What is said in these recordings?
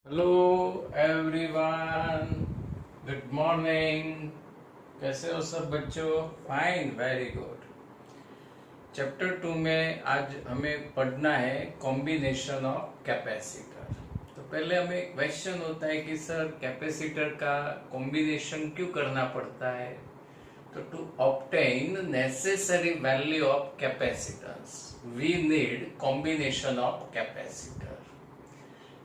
Hello everyone, good morning. कैसे हो सब बच्चों? Fine, very good. चैप्टर 2 में आज हमें पढ़ना है कॉम्बिनेशन ऑफ कैपेसिटर। तो पहले हमें एक क्वेश्चन होता है कि सर कैपेसिटर का कॉम्बिनेशन क्यों करना पड़ता है? तो to obtain necessary value of capacitance we need combination of capacitor.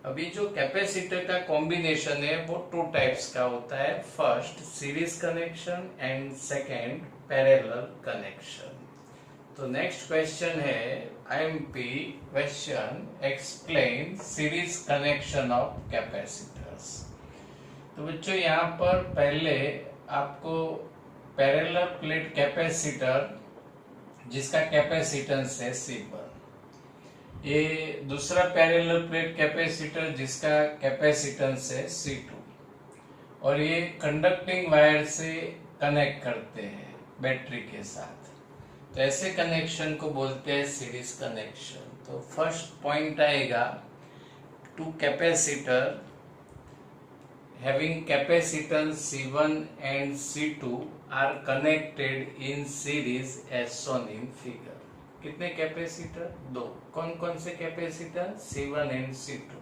अभी जो कैपेसिटर का कॉम्बिनेशन है वो टू टाइप्स का होता है। First series connection and second parallel connection. तो नेक्स्ट क्वेश्चन है IMP question, explain series connection of capacitors. तो बच्चों यहाँ पर पहले आपको पैरेलल प्लेट कैपेसिटर जिसका कैपेसिटेंस है C1, ये दूसरा पैरेलल प्लेट कैपेसिटर जिसका कैपेसिटेंस है C2, और ये कंडक्टिंग वायर से कनेक्ट करते हैं बैटरी के साथ। तो ऐसे कनेक्शन को बोलते हैं सीरीज कनेक्शन। तो फर्स्ट पॉइंट आएगा, two capacitor having capacitance C1 and C2 are connected in series as shown in figure। कितने कैपेसिटर? दो। कौन कौन से capacitor? C1 and C2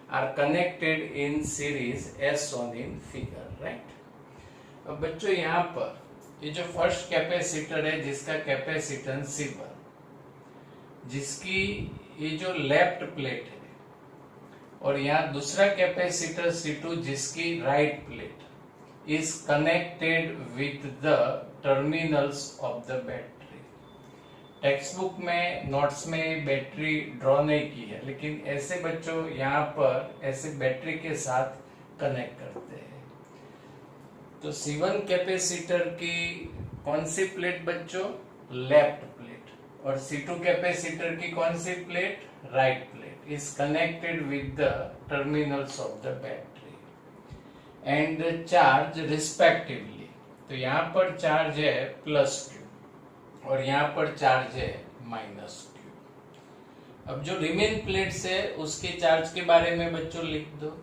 are connected in series as shown in figure, right? अब बच्चों यहाँ पर ये जो फर्स्ट कैपेसिटर है जिसका कैपेसिटेंस C1, जिसकी ये जो लेफ्ट प्लेट है, और यहाँ दूसरा कैपेसिटर C2 जिसकी right plate is connected with the terminals of the battery. Text book में नोट्स में बैटरी ड्रॉ नहीं की है, लेकिन ऐसे बच्चों यहाँ पर ऐसे बैटरी के साथ कनेक्ट करते हैं। तो C1 कैपेसिटर की कौन सी प्लेट बच्चों? Left plate. और C2 कैपेसिटर की कौन सी plate? Right plate is connected with the terminals of the battery and charge respectively। तो यहाँ पर चार्ज है प्लस Q और यहाँ पर चार्ज है माइनस Q। अब जो रिमेन प्लेट्स है उसके चार्ज के बारे में बच्चों लिख दो।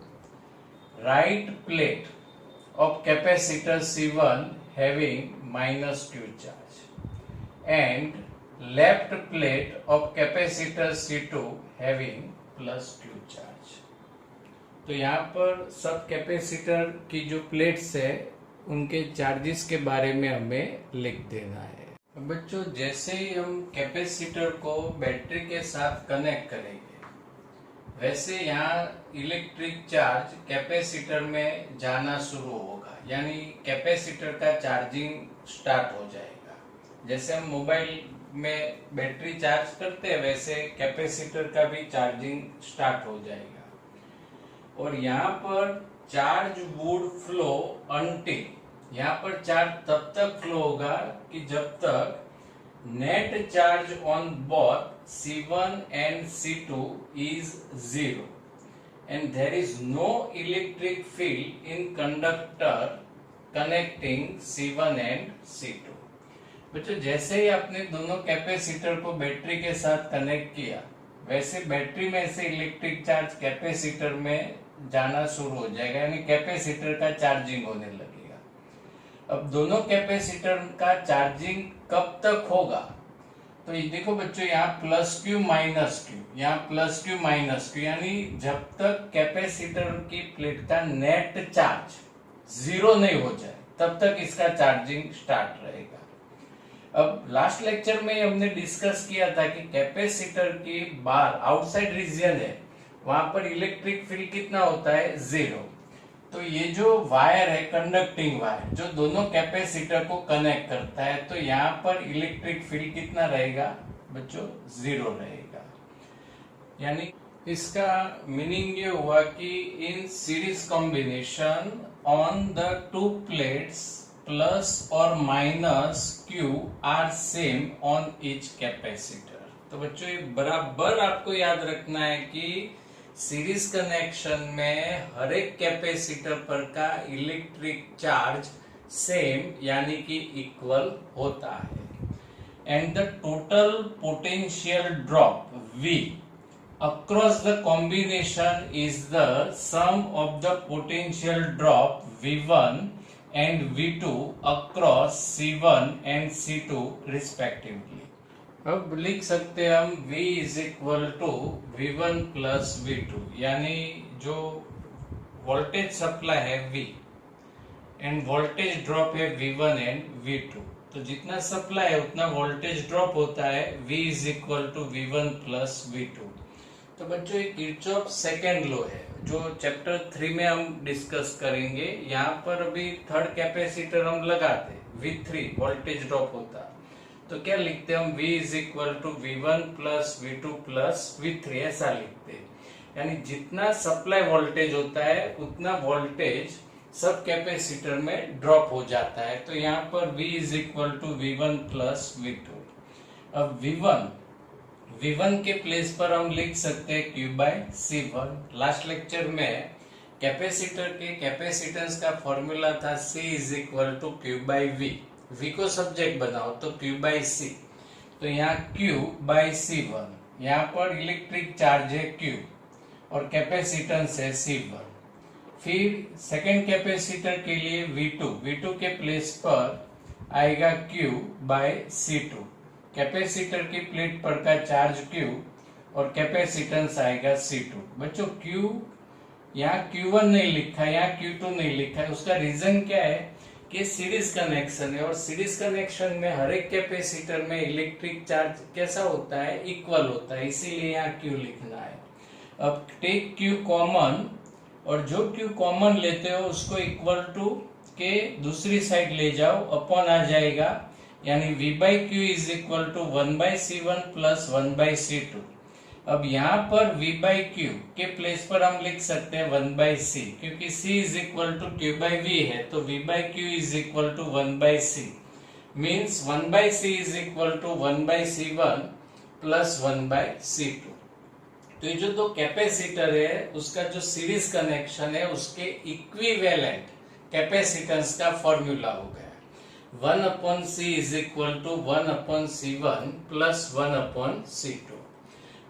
Right plate of capacitor C1 having minus Q charge and left plate of capacitor C2 having plus Q charge। तो यहाँ पर सब कैपेसिटर की जो प्लेट्स है उनके चार्जेस के बारे में हमें लिख देना है। बच्चों जैसे ही हम कैपेसिटर को बैटरी के साथ कनेक्ट करेंगे, वैसे यहाँ इलेक्ट्रिक चार्ज कैपेसिटर में जाना शुरू होगा, यानी कैपेसिटर का चार्जिंग स्टार्ट हो जाएगा। जैसे हम मोबाइल में बैटरी चार्ज करते हैं वैसे कैपेसिटर का भी चार्जिंग स्टार्ट हो जाएगा। और यहाँ पर चार्ज वुड फ्लो अनटिल, यहाँ पर चार्ज तब तक फ्लो होगा कि जब तक net charge on both C1 and C2 is 0 and there is no electric field in conductor connecting C1 and C2। बच्चों जैसे ही आपने दोनों कैपेसिटर को बैटरी के साथ कनेक्ट किया, वैसे बैटरी में से इलेक्ट्रिक चार्ज कैपेसिटर में जाना शुरू हो जाएगा, यानी कैपेसिटर का चार्जिंग होने लगेगा। अब दोनों कैपेसिटर का चार्जिंग कब तक होगा? तो ये देखो बच्चों, यहाँ प्लस Q माइनस Q, यहाँ प्लस Q माइनस Q, यानी जब तक कैपेसिटर की प्लेट का नेट चार्ज 0 नहीं हो जाए तब तक इसका चार्जिंग स्टार्ट रहेगा। अब लास्ट लेक्चर में हमने डिस्कस किया था कि कैपेसिटर की बाहर आउटसाइड रीजन है, वहां पर इलेक्ट्रिक फील्ड कितना होता है? 0। तो ये जो वायर है कंडक्टिंग वायर जो दोनों कैपेसिटर को कनेक्ट करता है, तो यहाँ पर इलेक्ट्रिक फील्ड कितना रहेगा बच्चों? 0 रहेगा। यानी इसका मीनिंग ये हुआ कि in series combination on the two plates plus और minus Q are same on each capacitor. तो बच्चों ये बराबर आपको याद रखना है कि सीरीज कनेक्शन में हर एक कैपेसिटर पर का इलेक्ट्रिक चार्ज सेम यानी कि इक्वल होता है। And the total potential drop V across the combination is the sum of the potential drop V1 and V2 across C1 and C2 respectively. अब लिख सकते हैं हम V is equal to V1 plus V2, यानी जो voltage supply है V and voltage drop है V1 and V2, तो जितना सप्लाई है उतना वोल्टेज ड्रॉप होता है V is equal to V1 plus V2। तो बच्चों ये किरचॉफ सेकेंड लॉ है जो चैप्टर 3 में हम डिस्कस करेंगे। यहाँ पर अभी थर्ड कैपेसिटर हम लगाते V3 वोल्टेज ड्रॉप होता, तो क्या लिखते हैं हम V is equal to V1 plus V2 plus V3, ऐसा लिखते हैं। यानी जितना सप्लाई वोल्टेज होता है उतना वोल्टेज सब कैपेसिटर में ड्रॉप हो जाता है। तो यहाँ पर V is equal to V1 plus V2। अब V1 के प्लेस पर हम लिख सकते हैं Q by C1। Last lecture में कैपेसिटर के कैपेसिटेंस का फॉर्मूला था C is equal to Q by V को सब्जेक्ट बनाओ तो Q बाय C, तो यहाँ Q बाय C1, यहाँ पर इलेक्ट्रिक चार्ज है Q और कैपेसिटेंस है C1। फिर सेकेंड कैपेसिटर के लिए V2 के प्लेस पर आएगा Q बाय C2, कैपेसिटर की प्लेट पर का चार्ज Q और कैपेसिटेंस आएगा C2। बच्चों Q यहाँ Q1 नहीं लिखा, यहाँ Q2 नहीं लिखा है, उसका रीजन क्या है कि सीरीज कनेक्शन है और सीरीज कनेक्शन में हर एक कैपेसिटर में इलेक्ट्रिक चार्ज कैसा होता है, इक्वल होता है, इसीलिए यहाँ Q लिखना है। अब टेक Q कॉमन और जो Q कॉमन लेते हो उसको इक्वल टू के दूसरी साइड ले जाओ, अपॉन आ जाएगा, यानी V by Q is equal to 1 by C1 plus 1 by C2। अब यहाँ पर V बाई Q के प्लेस पर हम लिख सकते हैं 1 बाई C, क्योंकि C is equal to Q by V है, तो V by Q is equal to 1 by C, means 1 by C is equal to 1 by C1 plus 1 by C2। तो ये जो दो कैपेसिटर है उसका जो सीरीज कनेक्शन है उसके इक्विवेलेंट कैपेसिटेंस का फॉर्मूला हो गया 1 upon C is equal to 1 upon C1 plus 1 upon C2।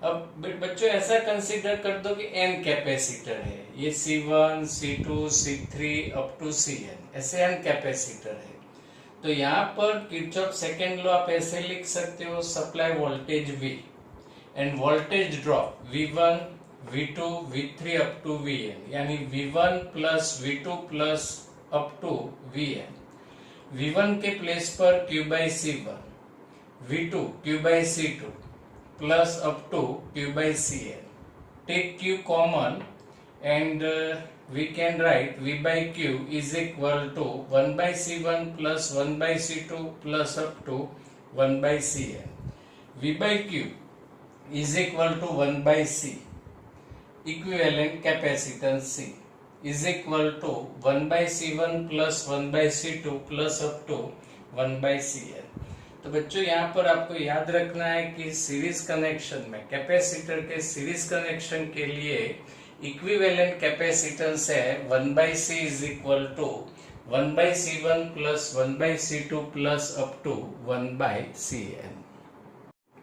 अब बच्चों ऐसा कंसीडर कर दो कि n कैपेसिटर है, ये C1, C2, C3 up to Cn, ऐसे n कैपेसिटर है। तो यहाँ पर किरचॉफ सेकेंड लॉ आप ऐसे लिख सकते हो, supply voltage V and voltage drop V1, V2, V3 up to Vn, यानी V1 plus V2 plus up to Vn। V1 के प्लेस पर Q by C1, V2 Q by C2 plus up to Q by Cn। Take Q common and we can write V by Q is equal to 1 by C1 plus 1 by C2 plus up to 1 by Cn। V by Q is equal to 1 by C, equivalent capacitance C is equal to 1 by C1 plus 1 by C2 plus up to 1 by Cn। तो बच्चों यहाँ पर आपको याद रखना है कि series connection में कैपेसिटर के सीरीज कनेक्शन के लिए इक्विवेलेंट कैपेसिटेंस है 1 by C is equal to 1 by C1 plus 1 by C2 plus up to 1 by Cn।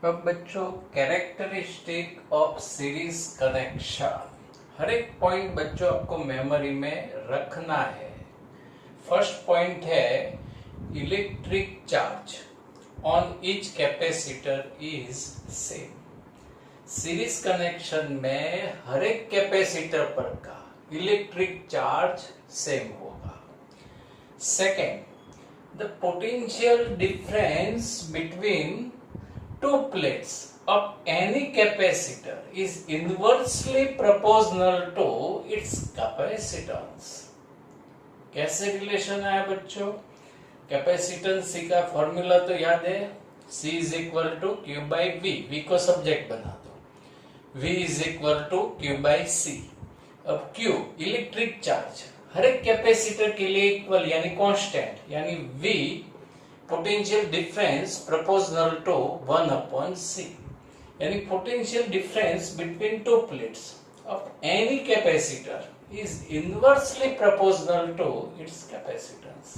अब बच्चों कैरेक्टरिस्टिक ऑफ सीरीज कनेक्शन, हर एक पॉइंट बच्चों आपको मेमोरी में रखना है। फर्स्ट पॉइंट है electric charge on each capacitor is same. Series connection में हर एक कैपेसिटर पर का इलेक्ट्रिक चार्ज सेम होगा। Second, the potential difference between two plates of any capacitor is inversely proportional to its capacitance. कैसे relation आया बच्चों? कैपेसिटेंस C का फॉर्मूला तो याद है, C is equal to Q by V को सब्जेक्ट बना दो, V is equal to Q by C। अब Q इलेक्ट्रिक चार्ज हर एक कैपेसिटर के लिए इक्वल यानी कांस्टेंट, यानी V potential difference proportional to 1 upon C, यानी potential difference between two plates of any capacitor is inversely proportional to its capacitance.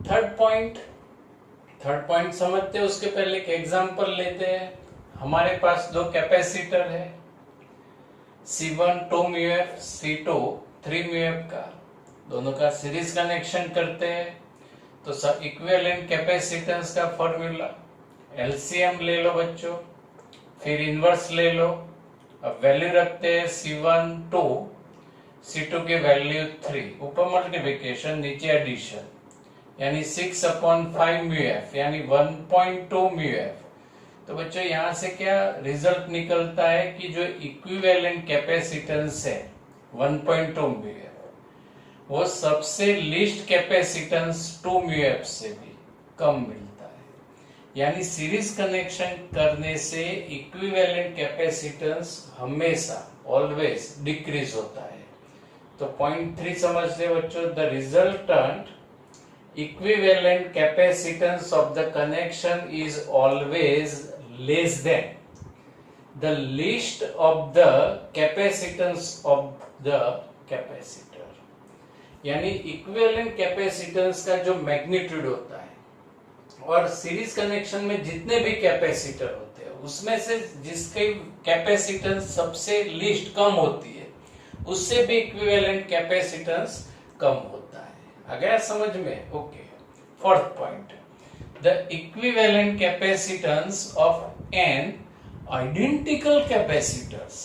Third point समझते हैं, उसके पहले एक एग्जांपल लेते हैं। हमारे पास दो कैपेसिटर है, C1 2 μF, C2 3 μF का, दोनों का सीरीज कनेक्शन करते हैं तो सब इक्विवेलेंट कैपेसिटेंस का फॉर्मूला एलसीएम ले लो बच्चों, फिर इनवर्स ले लो। अब वैल्यू रखते हैं C1 2, C2 की वैल्यू 3, ऊपर मल्टीप्लिकेशन नीचे एडिशन, यानी 6/5 μF यानी 1.2 μF। तो बच्चों यहां से क्या रिजल्ट निकलता है कि जो इक्विवेलेंट कैपेसिटेंस है 1.2 μF वो सबसे लीस्ट कैपेसिटेंस 2 μF से भी कम मिलता है। यानी सीरीज कनेक्शन करने से इक्विवेलेंट कैपेसिटेंस हमेशा ऑलवेज डिक्रीज होता है। तो पॉइंट 3 समझते बच्चों, the resultant equivalent capacitance of the connection is always less than the least of the capacitance of the capacitor। यानी इक्विवेलेंट कैपेसिटेंस का जो मैग्नीट्यूड होता है और सीरीज कनेक्शन में जितने भी कैपेसिटर होते हैं उसमें से जिसकी कैपेसिटेंस सबसे लीस्ट कम होती है उससे भी इक्विवेलेंट कैपेसिटेंस कम होता है। आ गया समझ में? Okay. Fourth point, the equivalent capacitance of N identical capacitors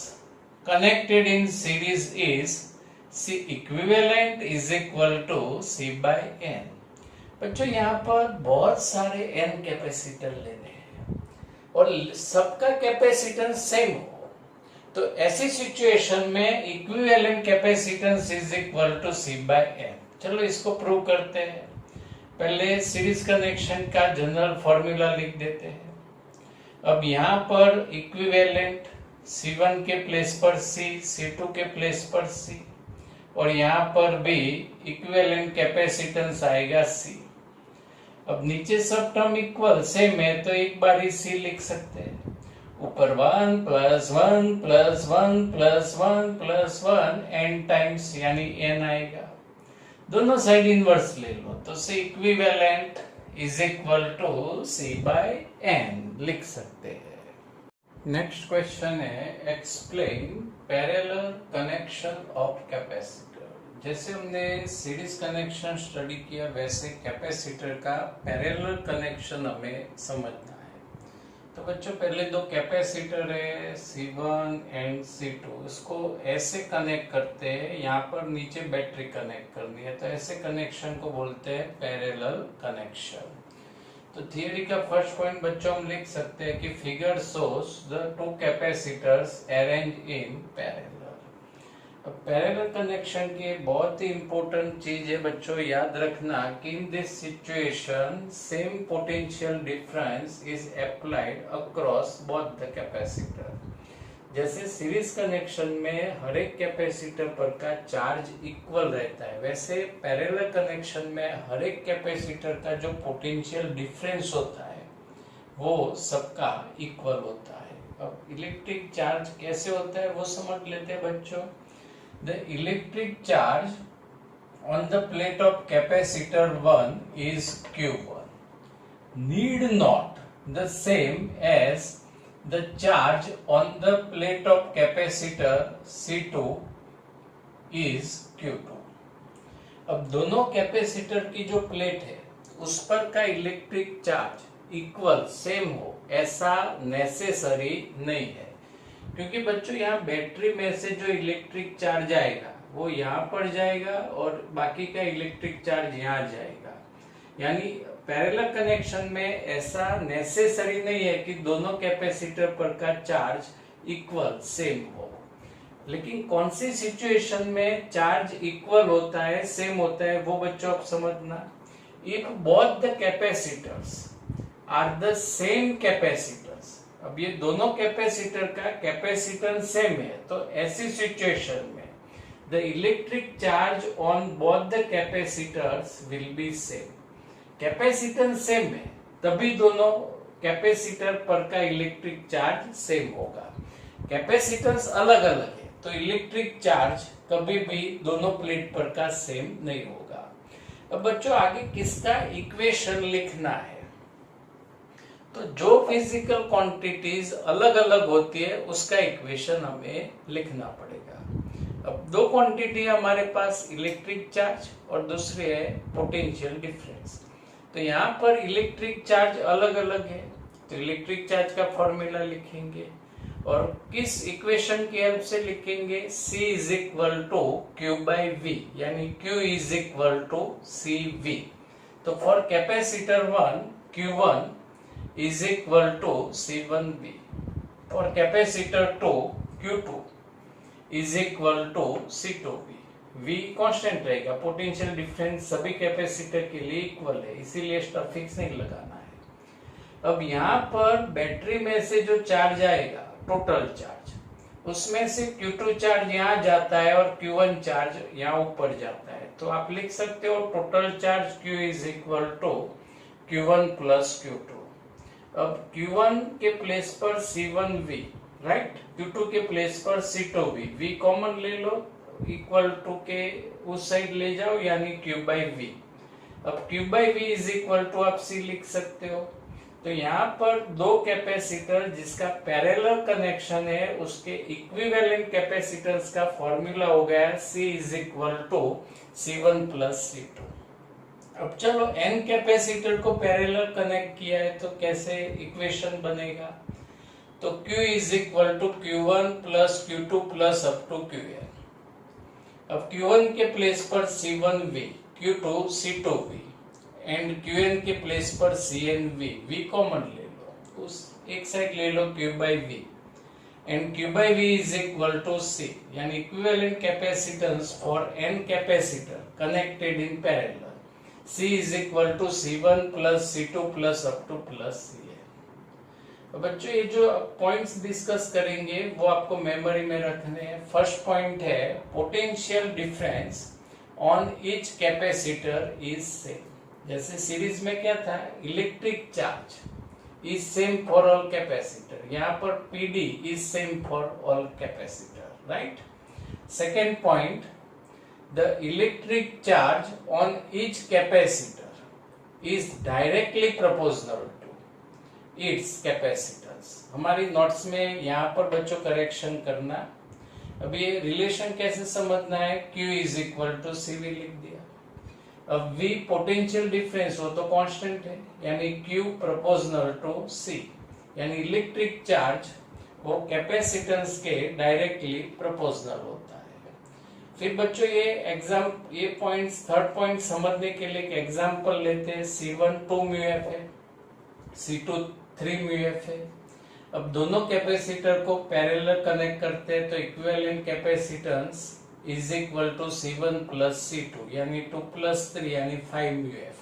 connected in series is C equivalent is equal to C by N। बच्चों यहाँ पर बहुत सारे N कैपेसिटर लेने हैं और सबका कैपेसिटेंस सेम हो, तो ऐसी सिचुएशन में equivalent capacitance is equal to C by N। चलो इसको प्रूव करते हैं। पहले सीरीज कनेक्शन का जनरल फॉर्मूला लिख देते हैं। अब यहाँ पर इक्विवेलेंट C1 के प्लेस पर C, C2 के प्लेस पर C, और यहाँ पर भी इक्विवेलेंट कैपेसिटेंस आएगा C। अब नीचे सब टर्म इक्वल सेम है तो एक बार ही C लिख सकते हैं। ऊपर 1 + 1 + 1 + 1 + 1 n टाइम्स यानी n आएगा। दोनों साइड इनवर्स ले लो तो C equivalent is equal to C by N लिख सकते हैं। नेक्स्ट क्वेश्चन है, explain parallel connection of capacitor. जैसे हमने सीरीज कनेक्शन स्टडी किया वैसे कैपेसिटर का पैरेलल कनेक्शन हमें समझना है। तो बच्चों पहले दो कैपेसिटर है C1 एंड C2, इसको ऐसे कनेक्ट करते हैं, यहाँ पर नीचे बैटरी कनेक्ट करनी है तो ऐसे कनेक्शन को बोलते हैं पैरेलल कनेक्शन। तो थियरी का फर्स्ट पॉइंट बच्चों हम लिख सकते हैं कि figure shows the two capacitors arrange in parallel. अब पैरेलल कनेक्शन की बहुत ही इंपॉर्टेंट चीज है बच्चों, याद रखना कि in this situation same potential difference is applied across both the capacitor. जैसे सीरीज कनेक्शन में हर एक कैपेसिटर पर का चार्ज इक्वल रहता है, वैसे पैरेलल कनेक्शन में हर एक कैपेसिटर का जो पोटेंशियल डिफरेंस होता है वो सबका इक्वल होता है। अब इलेक्ट्रिक चार्ज कैसे होता है वो समझ लेते हैं बच्चों। The electric charge on the plate of capacitor 1 is Q1 need not the same as the charge on the plate of capacitor C2 is Q2। अब दोनों कैपेसिटर की जो प्लेट है उस पर का इलेक्ट्रिक चार्ज इक्वल सेम हो ऐसा नेसेसरी नहीं है, क्योंकि बच्चों यहाँ बैटरी में से जो इलेक्ट्रिक चार्ज आएगा वो यहाँ पर जाएगा और बाकी का इलेक्ट्रिक चार्ज यहाँ जाएगा। यानी पैरेलल कनेक्शन में ऐसा नेसेसरी नहीं है कि दोनों कैपेसिटर पर का चार्ज इक्वल सेम हो। लेकिन कौन सी सिचुएशन में चार्ज इक्वल होता है, सेम होता है, वो बच्चों आप समझना। If both the capacitors are the same capacitors, अब ये दोनों कैपेसिटर का कैपेसिटेंस सेम है तो ऐसी सिचुएशन में the electric charge on both the capacitors will be same. Capacitance same है तभी दोनों कैपेसिटर पर का इलेक्ट्रिक चार्ज सेम होगा। कैपेसिटेंस अलग अलग है तो इलेक्ट्रिक चार्ज कभी भी दोनों प्लेट पर का सेम नहीं होगा। अब बच्चों आगे किसका इक्वेशन लिखना है, तो जो फिजिकल क्वांटिटीज अलग अलग होती है उसका इक्वेशन हमें लिखना पड़ेगा। अब दो क्वांटिटी हमारे पास, इलेक्ट्रिक चार्ज और दूसरी है पोटेंशियल डिफरेंस। तो यहाँ पर इलेक्ट्रिक चार्ज अलग अलग है, तो इलेक्ट्रिक चार्ज का फॉर्मूला लिखेंगे और किस इक्वेशन की हेल्प से लिखेंगे, C is equal to Q by V, यानी Q is equal to CV। तो for capacitor 1 Q1 is equal to C1V, for capacitor 2 Q2 is equal to C2V। V constant रहेगा, potential difference सभी capacitor के लिए equal है, इसीलिए स्टफिक्स नहीं लगाना है। अब यहाँ पर बैटरी में से जो चार्ज आएगा, टोटल चार्ज, उसमें से Q2 चार्ज यहाँ जाता है और Q1 चार्ज यहाँ ऊपर जाता है। तो आप लिख सकते हो total charge Q is equal to Q1 plus Q2। अब Q1 के प्लेस पर C1V, राइट, Q2 के प्लेस पर C2V, V कॉमन ले लो, इक्वल टू के उस साइड ले जाओ, यानी Q बाई V। अब Q by V is equal to आप C लिख सकते हो। तो यहाँ पर दो कैपेसिटर जिसका पैरेलल कनेक्शन है उसके इक्विवेलेंट कैपेसिटर्स का फॉर्मूला हो गया C is equal to C1 plus C2। अब चलो n कैपेसिटर को पैरेलल कनेक्ट किया है तो कैसे इक्वेशन बनेगा, तो Q is equal to Q1 plus Q2 plus up to Qn। अब Q1 के प्लेस पर C1V, Q2 C2V and Qn के प्लेस पर CnV, V कॉमन ले लो, उस एक साइड ले लो Q by V and Q by V is equal to C, यानी equivalent capacitance for n capacitor connected in parallel, C is equal to C1 plus C2 plus up to plus Cn। बच्चों ये जो points discuss करेंगे वो आपको memory में रखने हैं। फर्स्ट पॉइंट है potential difference on each capacitor is same. जैसे सीरीज में क्या था, electric charge is same for all capacitor, यहाँ पर PD is same for all capacitor, right. Second point, the electric charge on each capacitor is directly proportional it's capacitance. हमारी notes में यहाँ पर बच्चों करेक्शन करना। अब ये रिलेशन कैसे समझना है, Q is equal to CV लिख दिया। अब V पोटेंशियल डिफरेंस हो तो कांस्टेंट है, यानी Q प्रोपोर्शनल टू C, यानी इलेक्ट्रिक चार्ज वो कैपेसिटेंस के डायरेक्टली प्रोपोर्शनल होता है। फिर बच्चों ये पॉइंट्स, थर्ड पॉइंट समझने के लिए एक एग्जांपल लेते हैं। C1 2 μF है, C2 3 μF है। अब दोनों कैपेसिटर को पैरेलल कनेक्ट करते हैं तो equivalent capacitance is equal to C1 plus C2, यानी 2 प्लस 3 यानी 5 μF।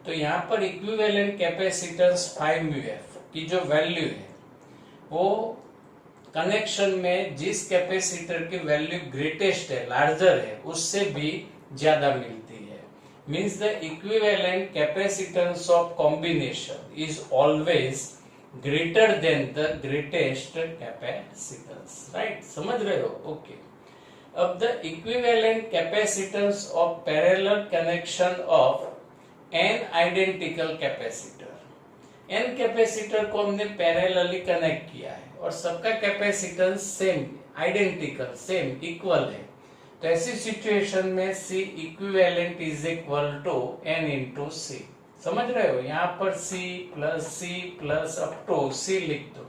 तो यहाँ पर इक्विवेलेंट कैपेसिटेंस 5 μF की जो वैल्यू है वो कनेक्शन में जिस कैपेसिटर की वैल्यू ग्रेटेस्ट है, लार्जर है, उससे भी ज्यादा मिलती है। Means the equivalent capacitance of combination is always greater than the greatest capacitance, right? समझ रहे हो? Okay. अब the equivalent capacitance of parallel connection of n identical capacitor, n capacitor को हमने पैरेलली कनेक्ट किया है और सबका capacitance same, identical, same, equal है। तो ऐसी सिचुएशन में C equivalent is equal to n into C। समझ रहे हो, यहाँ पर C plus up to C लिख दो,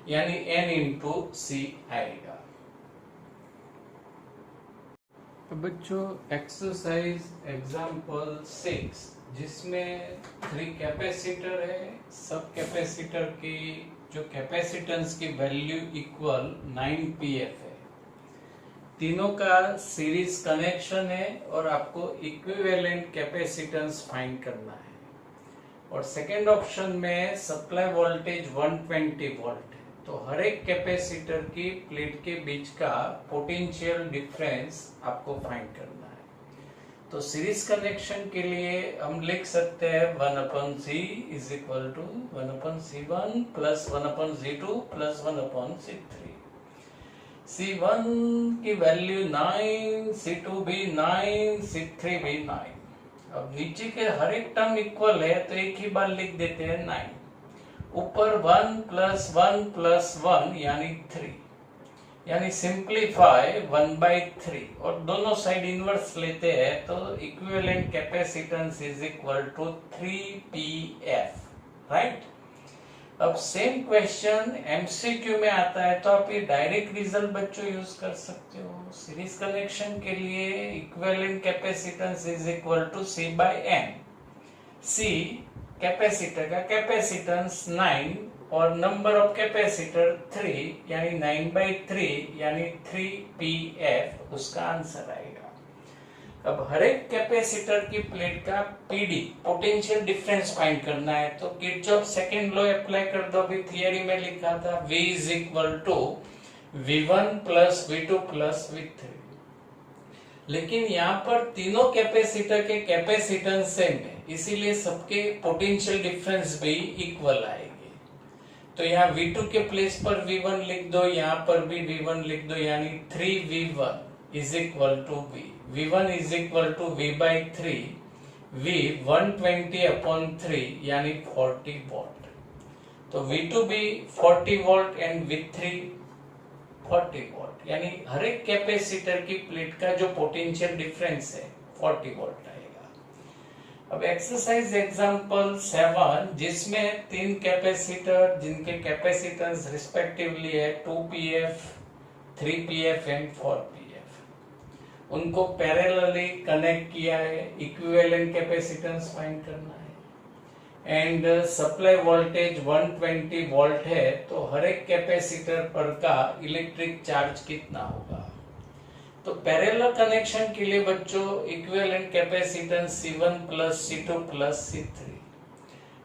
यानी n इंटू C आएगा। तो बच्चों एक्सरसाइज एग्जांपल 6, जिसमें 3 कैपेसिटर है, सब कैपेसिटर की जो कैपेसिटेंस की वैल्यू इक्वल 9 pF है। तीनों का सीरीज कनेक्शन है और आपको इक्विवेलेंट कैपेसिटेंस फाइंड करना है। और सेकेंड ऑप्शन में सप्लाई वोल्टेज 120 वोल्ट है, तो हर एक कैपेसिटर की प्लेट के बीच का पोटेंशियल डिफरेंस आपको फाइंड करना है। तो सीरीज कनेक्शन के लिए हम लिख सकते हैं 1/C is equal to 1/C1 plus 1/C2 plus 1/C3। C1 की वैल्यू 9, C2 भी 9, C3 भी 9। अब नीचे के हर एक टर्म इक्वल है तो एक ही बार लिख देते हैं 9। ऊपर 1 प्लस 1 प्लस 1 यानी 3, यानी सिंप्लीफाई 1/3 और दोनों साइड इनवर्स लेते हैं तो equivalent capacitance is equal to 3pf, right. अब सेम क्वेश्चन एमसीक्यू में आता है तो आप ये डायरेक्ट रिजल्ट बच्चों यूज कर सकते हो। सीरीज कनेक्शन के लिए equivalent capacitance is equal to C/N। C capacitor का कैपेसिटेंस 9 और नंबर ऑफ कैपेसिटर 3 यानी 9/3 यानी 3pf उसका आंसर आएगा। अब हर एक कैपेसिटर की प्लेट का पीडी पोटेंशियल डिफरेंस फाइंड करना है तो किरचॉफ सेकंड लॉ अप्लाई कर दो। अभी थियरी में लिखा था V is equal to V1 plus V2 plus V3, लेकिन यहाँ पर तीनों कैपेसिटर के कैपेसिटेंस सेम है, इसीलिए सबके पोटेंशियल डिफरेंस भी इक्वल आएंगे। तो यहाँ V2 के प्लेस पर V1 लिख दो, यहाँ पर भी V1 लिख दो, यानी 3V1 is equal to V। V1 is equal to V/3, V 120/3 यानी 40 वोल्ट। तो V2 भी 40 वोल्ट एंड V3 40 वोल्ट, यानी हर एक कैपेसिटर की प्लेट का जो पोटेंशियल डिफरेंस है 40 वोल्ट आएगा। अब एक्सरसाइज एग्जांपल 7 जिसमें 3 कैपेसिटर जिनके कैपेसिटेंस रिस्पेक्टिवली है 2pf, 3pf एंड 4pf, उनको पैरेलली कनेक्ट किया है, इक्विवेलेंट कैपेसिटेंस फाइंड करना है एंड सप्लाई वोल्टेज 120 वोल्ट है तो हर एक कैपेसिटर पर का इलेक्ट्रिक चार्ज कितना होगा। तो पैरेलल कनेक्शन के लिए बच्चों equivalent capacitance C1 plus C2 plus C3,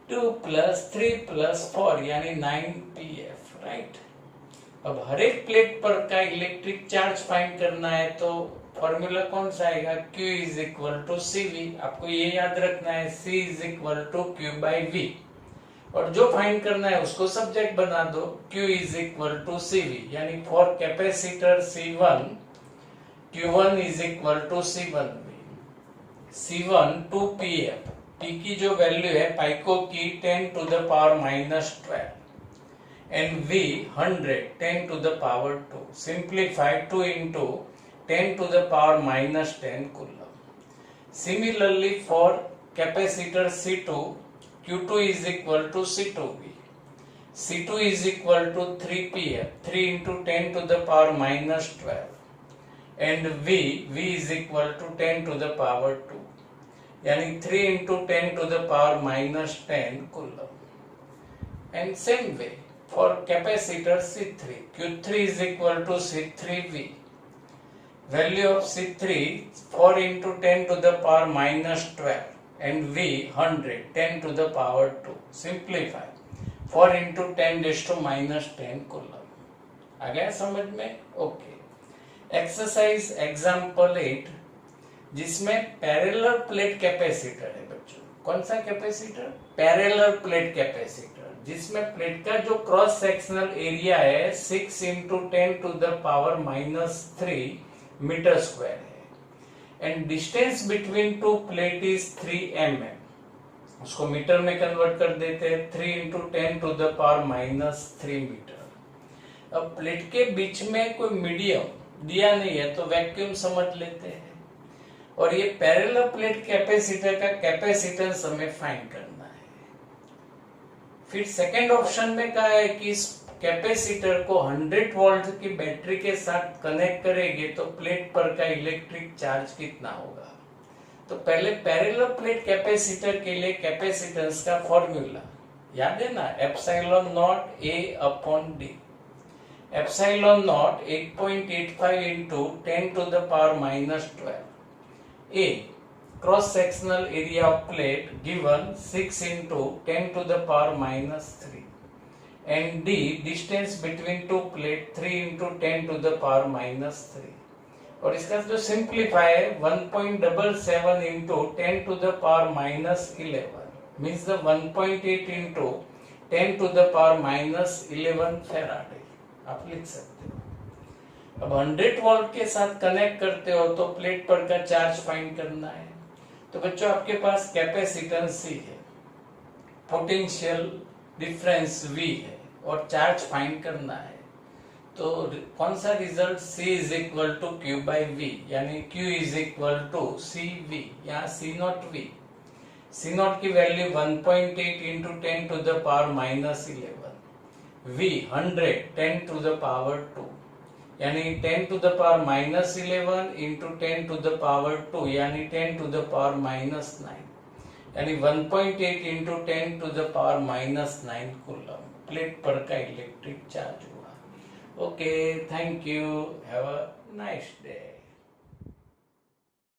2 plus 3 plus 4 यानी 9pf, राइट। अब हर एक प्लेट पर का इलेक्ट्रिक चार्ज फाइंड करना है तो फॉर्मूला कौन सा आएगा, Q is equal to CV। आपको ये याद रखना है C is equal to Q/V और जो फाइंड करना है उसको सब्जेक्ट बना दो, Q is equal to CV, यानी for capacitor C1 Q1 is equal to C1V। C1 2pf, P की जो वैल्यू है पाइको की 10 to the power -12 and V 100 10 to the power 2, simplify 2 into 10 to the power -10 coulomb. Similarly, for capacitor C2, Q2 is equal to C2V. C2 is equal to 3pf, 3 into 10 to the power -12, and V is equal to 10 to the power 2, यानी 3 into 10 to the power -10 coulomb. And same way for capacitor C3, Q3 is equal to C3V. Value of C3 4 into 10 to the power -12 and V 100 10 to the power 2, simplify 4 into 10 raised to -10 coulomb। आ गया समझ में? Okay. Exercise example 8 जिसमें parallel plate capacitor है बच्चों। कौन सा capacitor? Parallel plate capacitor, जिसमें plate का जो क्रॉस सेक्शनल एरिया है 6 into 10 to the power -3 metre square है and distance between two plate is 3 mm। उसको मीटर में कन्वर्ट कर देते हैं, 3 into 10 to the power -3 metre. अब प्लेट के बीच में कोई मीडियम दिया नहीं है तो वैक्यूम समझ लेते हैं और ये पैरेलल प्लेट कैपेसिटर का कैपेसिटेंस हमें फाइंड करना है। फिर सेकंड ऑप्शन में कहा है कि इस कैपेसिटर को 100 वोल्ट की बैटरी के साथ कनेक्ट करेंगे तो प्लेट पर का इलेक्ट्रिक चार्ज कितना होगा। तो पहले पैरेलल प्लेट कैपेसिटर के लिए कैपेसिटेंस का फॉर्मूला याद है ना, epsilon not A upon D। Epsilon not 8.85 into 10 to the power -12, A cross sectional area of plate given 6 into 10 to the power -3 and D distance between two plate 3 into 10 to the power -3 और इसका जो simplify है 1.77 into 10 to the power -11 means the 1.8 into 10 to the power -11 Faraday आप लिख सकते हो। अब 100 volt के साथ कनेक्ट करते हो तो प्लेट पर का चार्ज फाइंड करना है। तो बच्चों आपके पास कैपेसिटेंस C है, पोटेंशियल डिफरेंस V है और चार्ज फाइंड करना है। तो कौन सा result C is equal to Q by V, यानी Q is equal to CV, यहाँ C नॉट की value 1.8 into 10 to the power minus 11, V 100 10 to the power 2, यानी 10 to the power minus 11 into 10 to the power 2, यानी 10 to the power minus 9, यानी 1.8 into 10 to the power minus 9 coulomb plate पर का electric charge हुआ। Okay, thank you, have a nice day.